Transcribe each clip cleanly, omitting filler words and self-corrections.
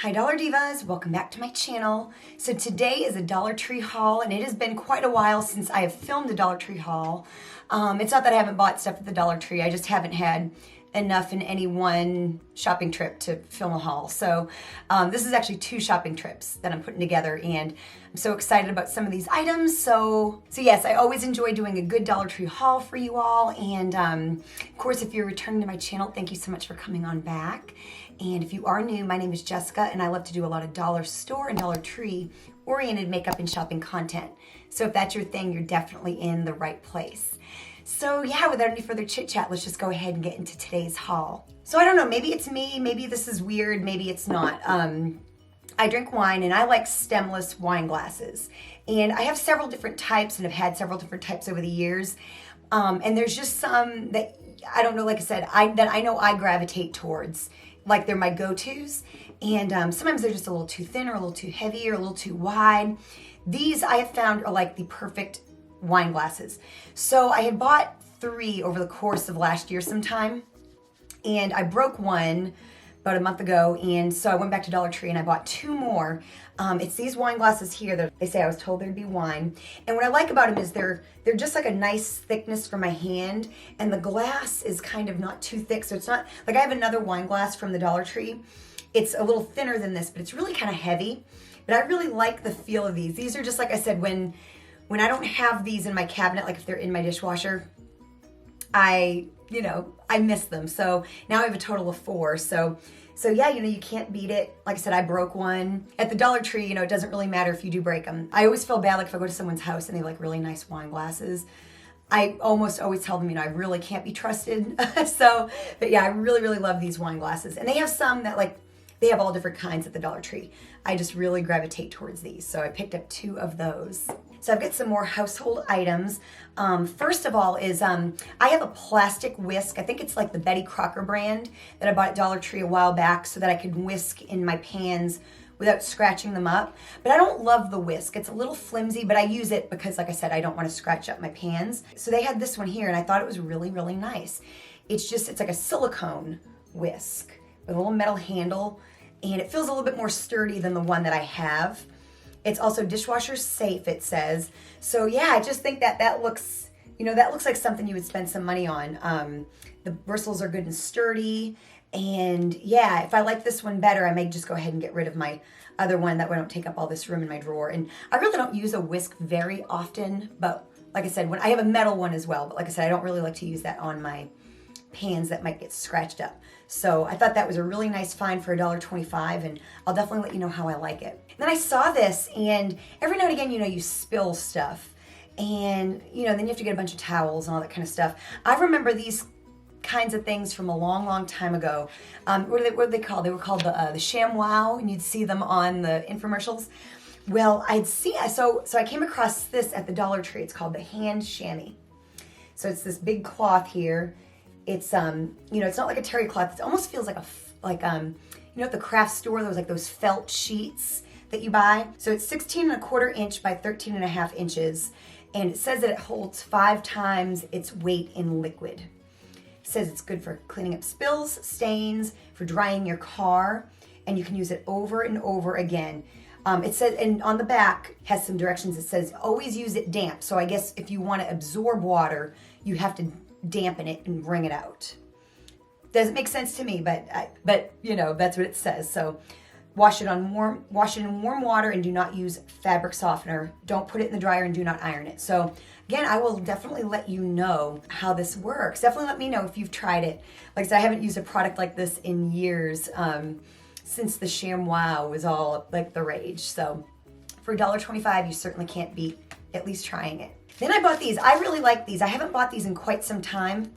Hi Dollar Divas, welcome back to my channel. So today is a Dollar Tree haul and it has been quite a while since I have filmed a Dollar Tree haul. It's not that I haven't bought stuff at the Dollar Tree, I just haven't had enough in any one shopping trip to film a haul. So this is actually two shopping trips that I'm putting together and I'm so excited about some of these items. So yes, I always enjoy doing a good Dollar Tree haul for you all. And of course, if you're returning to my channel, thank you so much for coming on back. And if you are new, my name is Jessica and I love to do a lot of dollar store and Dollar Tree oriented makeup and shopping content. So if that's your thing, you're definitely in the right place. So yeah, without any further chit chat, let's just go ahead and get into today's haul. So I don't know, maybe it's me, maybe this is weird, maybe it's not. I drink wine and I like stemless wine glasses. And I have several different types and have had several different types over the years. And there's just some that, I don't know, like I said, that I know I gravitate towards. Like they're my go-tos. And sometimes they're just a little too thin or a little too heavy or a little too wide. These I have found are like the perfect wine glasses. So I had bought 3 over the course of last year sometime, and I broke one about a month ago, and so I went back to Dollar Tree and I bought 2 more. It's these wine glasses here that they say I was told there'd be wine. And what I like about them is they're just like a nice thickness for my hand, and the glass is kind of not too thick, so it's not, like I have another wine glass from the Dollar Tree. It's a little thinner than this, but it's really kind of heavy. But I really like the feel of these. These are just, like I said, when I don't have these in my cabinet, like if they're in my dishwasher, I miss them. So now I have a total of 4. So yeah, you can't beat it. Like I said, I broke one. At the Dollar Tree, it doesn't really matter if you do break them. I always feel bad, like if I go to someone's house and they have like really nice wine glasses, I almost always tell them, I really can't be trusted. But yeah, I really, really love these wine glasses. And they have some that they have all different kinds at the Dollar Tree. I just really gravitate towards these. So I picked up 2 of those. So I've got some more household items. First of all is I have a plastic whisk. I think it's like the Betty Crocker brand that I bought at Dollar Tree a while back so that I could whisk in my pans without scratching them up. But I don't love the whisk. It's a little flimsy, but I use it because, like I said, I don't want to scratch up my pans. So they had this one here and I thought it was really, really nice. It's like a silicone whisk with a little metal handle, and it feels a little bit more sturdy than the one that I have. It's also dishwasher safe, it says. So yeah, I just think that looks, that looks like something you would spend some money on. The bristles are good and sturdy. And yeah, if I like this one better, I may just go ahead and get rid of my other one. That way I don't take up all this room in my drawer. And I really don't use a whisk very often, but like I said, when I have a metal one as well, but like I said, I don't really like to use that on my pans that might get scratched up. So I thought that was a really nice find for $1.25, and I'll definitely let you know how I like it. And then I saw this, and every now and again, you spill stuff, and then you have to get a bunch of towels and all that kind of stuff. I remember these kinds of things from a long, long time ago. What are they called? They were called the ShamWow, and you'd see them on the infomercials. Well, so I came across this at the Dollar Tree. It's called the hand chamois. So it's this big cloth here. It's it's not like a terry cloth. It almost feels like at the craft store, there was like those felt sheets that you buy. So it's 16¼ inch by 13½ inches, and it says that it holds 5 times its weight in liquid. It says it's good for cleaning up spills, stains, for drying your car, and you can use it over and over again. It says, and on the back has some directions. It says always use it damp. So I guess if you want to absorb water, you have to dampen it and wring it out. Doesn't make sense to me, but that's what it says. So wash it in warm water and do not use fabric softener. Don't put it in the dryer and do not iron it. So again, I will definitely let you know how this works. Definitely let me know if you've tried it. Like I said, I haven't used a product like this in years, since the ShamWow was all like the rage. So for $1.25, you certainly can't beat at least trying it. Then I bought these. I really like these. I haven't bought these in quite some time,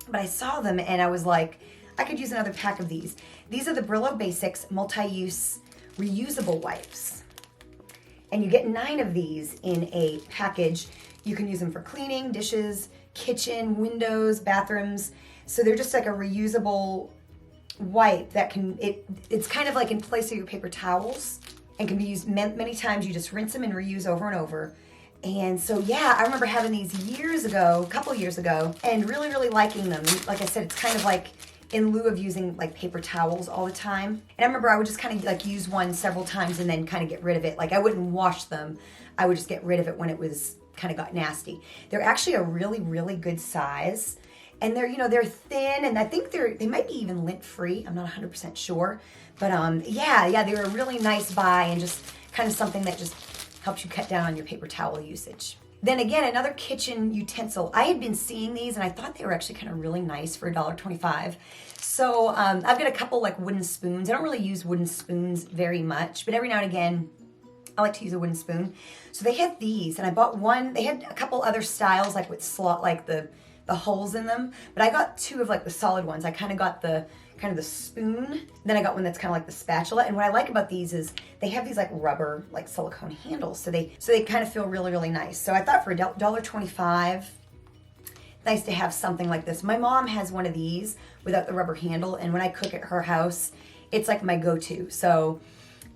but I saw them and I was like, I could use another pack of these. These are the Brillo Basics multi-use reusable wipes. And you get 9 of these in a package. You can use them for cleaning, dishes, kitchen, windows, bathrooms. So they're just like a reusable wipe that it's kind of like in place of your paper towels and can be used many times. You just rinse them and reuse over and over. And so, yeah, I remember having these a couple years ago, and really, really liking them. Like I said, it's kind of like in lieu of using like paper towels all the time. And I remember I would just kind of like use one several times and then kind of get rid of it. Like I wouldn't wash them. I would just get rid of it when it was kind of got nasty. They're actually a really, really good size. And they're, you know, they're thin, and I think they might be even lint free. I'm not 100% sure. But yeah, they were a really nice buy and just kind of something that just helps you cut down on your paper towel usage. Then again, another kitchen utensil. I had been seeing these and I thought they were actually kind of really nice for $1.25. So I've got a couple like wooden spoons. I don't really use wooden spoons very much, but every now and again, I like to use a wooden spoon. So they had these, and I bought one. They had a couple other styles like with slot, like the holes in them, but I got two of like the solid ones. I kind of got the spoon, then I got one that's kind of like the spatula. And what I like about these is they have these like rubber, like silicone handles, so they kind of feel really, really nice. So I thought for $1.25, nice to have something like this. My mom has one of these without the rubber handle, and when I cook at her house, it's like my go-to. So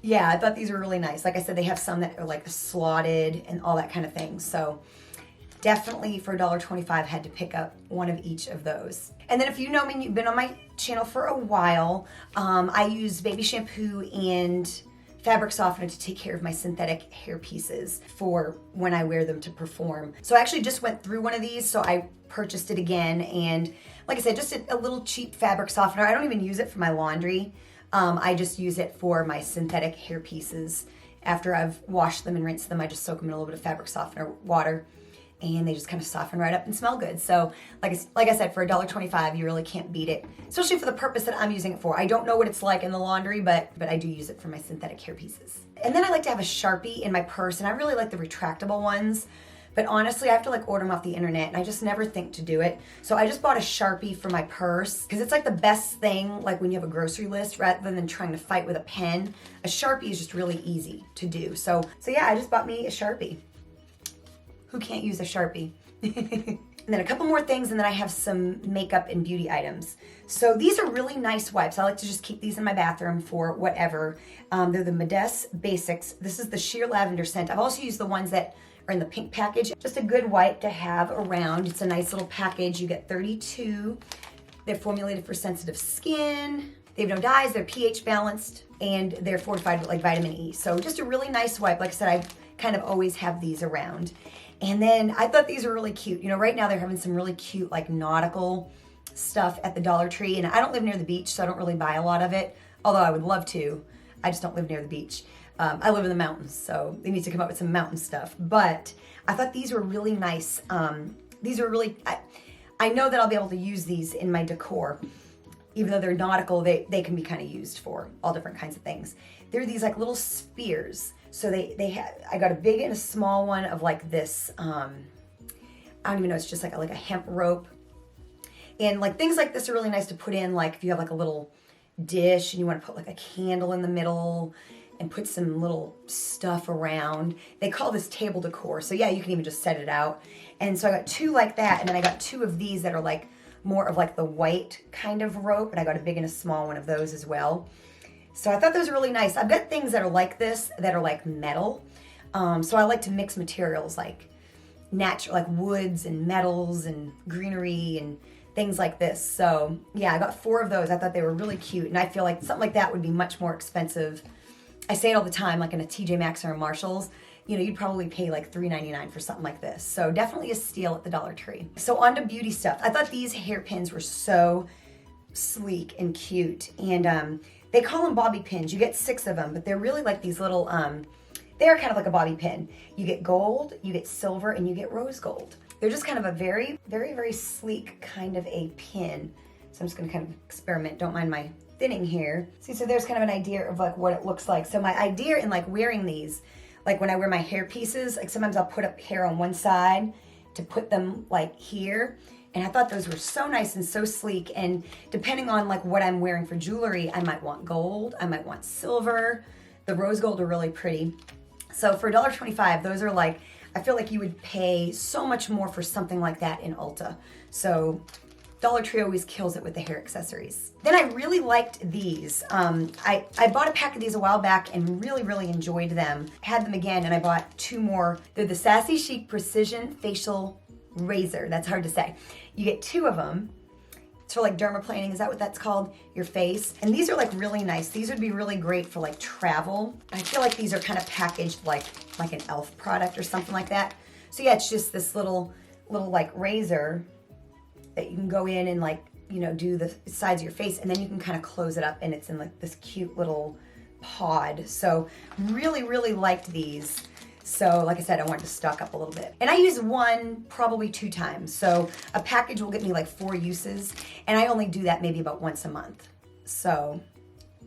yeah, I thought these were really nice. Like I said, they have some that are like slotted and all that kind of thing. So definitely for $1.25 had to pick up one of each of those. And then if you know me and you've been on my channel for a while, I use baby shampoo and fabric softener to take care of my synthetic hair pieces for when I wear them to perform. So I actually just went through one of these, so I purchased it again. And like I said, just a little cheap fabric softener. I don't even use it for my laundry. I just use it for my synthetic hair pieces. After I've washed them and rinsed them, I just soak them in a little bit of fabric softener water, and they just kind of soften right up and smell good. So like I said, for $1.25, you really can't beat it, especially for the purpose that I'm using it for. I don't know what it's like in the laundry, but I do use it for my synthetic hair pieces. And then I like to have a Sharpie in my purse, and I really like the retractable ones. But honestly, I have to like order them off the internet, and I just never think to do it. So I just bought a Sharpie for my purse, because it's like the best thing, like when you have a grocery list, rather than trying to fight with a pen. A Sharpie is just really easy to do. So yeah, I just bought me a Sharpie. Who can't use a Sharpie? And then a couple more things, and then I have some makeup and beauty items. So these are really nice wipes. I like to just keep these in my bathroom for whatever. They're the Modest Basics. This is the sheer lavender scent. I've also used the ones that are in the pink package. Just a good wipe to have around. It's a nice little package. You get 32. They're formulated for sensitive skin. They have no dyes. They're pH balanced, and they're fortified with like vitamin E. So just a really nice wipe. Like I said, I kind of always have these around. And then I thought these were really cute. You know, right now they're having some really cute like nautical stuff at the Dollar Tree. And I don't live near the beach, so I don't really buy a lot of it. Although I would love to. I just don't live near the beach. I live in the mountains, so they need to come up with some mountain stuff. But I thought these were really nice. These are really, I know that I'll be able to use these in my decor. Even though they're nautical, they can be kind of used for all different kinds of things. They're these like little spheres. So I got a big and a small one of like this, I don't even know, it's just like a hemp rope. And like things like this are really nice to put in, like if you have like a little dish and you want to put like a candle in the middle and put some little stuff around. They call this table decor. So yeah, you can even just set it out. And so I got two like that, and then I got two of these that are like more of like the white kind of rope, and I got a big and a small one of those as well. So I thought those were really nice. I've got things that are like this, that are like metal. So I like to mix materials like natural, like woods and metals and greenery and things like this. So yeah, I got 4 of those. I thought they were really cute, and I feel like something like that would be much more expensive. I say it all the time, like in a TJ Maxx or a Marshall's, you know, you'd probably pay like $3.99 for something like this. So definitely a steal at the Dollar Tree. So on to beauty stuff. I thought these hairpins were so sleek and cute, and they call them bobby pins. You get 6 of them, but they're really like these little, they are kind of like a bobby pin. You get gold, you get silver, and you get rose gold. They're just kind of a very, very, very sleek kind of a pin. So I'm just gonna kind of experiment. Don't mind my thinning here. See, so there's kind of an idea of like what it looks like. So my idea in like wearing these, like when I wear my hair pieces, like sometimes I'll put up hair on one side to put them like here. And I thought those were so nice and so sleek. And depending on like what I'm wearing for jewelry, I might want gold, I might want silver. The rose gold are really pretty. So for $1.25, those are like, I feel like you would pay so much more for something like that in Ulta. So Dollar Tree always kills it with the hair accessories. Then I really liked these. I bought a pack of these a while back and really, really enjoyed them. Had them again, and I bought 2 more. They're the Sassy Chic Precision Facial Razor. That's hard to say. You get 2 of them. So like dermaplaning, is that what that's called? Your face. And these are like really nice. These would be really great for like travel. I feel like these are kind of packaged like an e.l.f. product or something like that. So yeah, it's just this little like razor that you can go in and like, you know, do the sides of your face, and then you can kind of close it up and it's in like this cute little pod. So really, really liked these. So like I said, I wanted to stock up a little bit. And I use one probably 2 times. So a package will get me like 4 uses, and I only do that maybe about once a month. So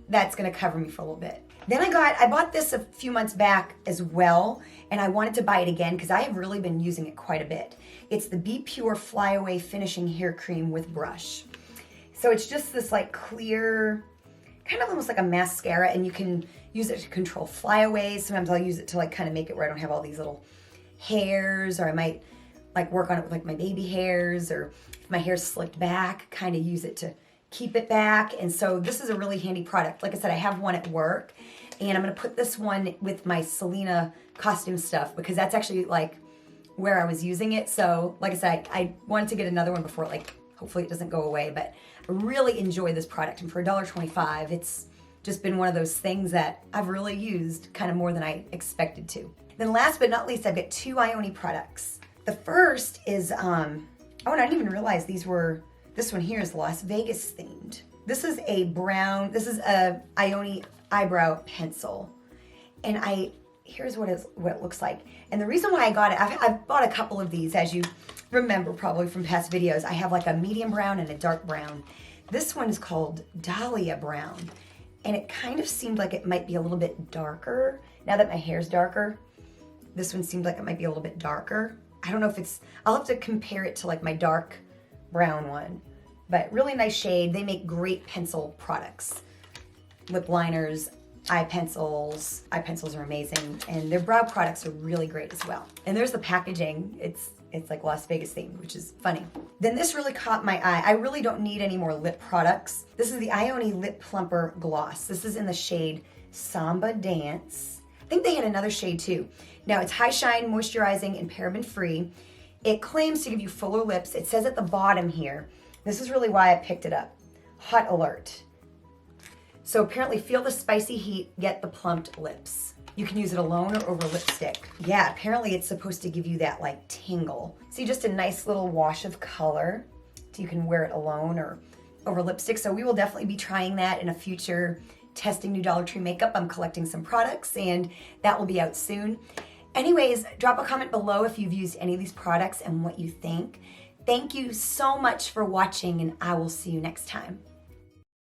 that's gonna cover me for a little bit. Then I bought this a few months back as well, and I wanted to buy it again because I have really been using it quite a bit. It's the Be Pure Flyaway Finishing Hair Cream with Brush. So it's just this like clear, kind of almost like a mascara, and you can use it to control flyaways. Sometimes I'll use it to like kind of make it where I don't have all these little hairs, or I might like work on it with like my baby hairs, or if my hair's slicked back, kind of use it to keep it back. And so this is a really handy product. Like I said, I have one at work, and I'm gonna put this one with my Selena costume stuff because that's actually like where I was using it. So like I said, I wanted to get another one before, like, hopefully it doesn't go away, but I really enjoy this product. And for $1.25, it's just been one of those things that I've really used kind of more than I expected to. Then last but not least, I've got 2 Ioni products. The first is, oh, and I didn't even realize this one here is Las Vegas themed. This is a Ioni eyebrow pencil. And here's what it looks like. And the reason why I got it, I've bought a couple of these, as you remember probably from past videos. I have like a medium brown and a dark brown. This one is called Dahlia Brown. And it kind of seemed like it might be a little bit darker. Now that my hair's darker, this one seemed like it might be a little bit darker. I don't know if I'll have to compare it to like my dark brown one. But really nice shade. They make great pencil products. Lip liners, eye pencils. Eye pencils are amazing. And their brow products are really great as well. And there's the packaging. It's like Las Vegas themed, which is funny. Then this really caught my eye. I really don't need any more lip products. This is the Ioni Lip Plumper Gloss. This is in the shade Samba Dance. I think they had another shade too. Now it's high shine, moisturizing, and paraben free. It claims to give you fuller lips. It says at the bottom here, this is really why I picked it up. Hot alert. So apparently feel the spicy heat, get the plumped lips. You can use it alone or over lipstick. Yeah, apparently it's supposed to give you that like tingle. See, just a nice little wash of color. So you can wear it alone or over lipstick. So we will definitely be trying that in a future testing new Dollar Tree makeup. I'm collecting some products and that will be out soon. Anyways, drop a comment below if you've used any of these products and what you think. Thank you so much for watching, and I will see you next time.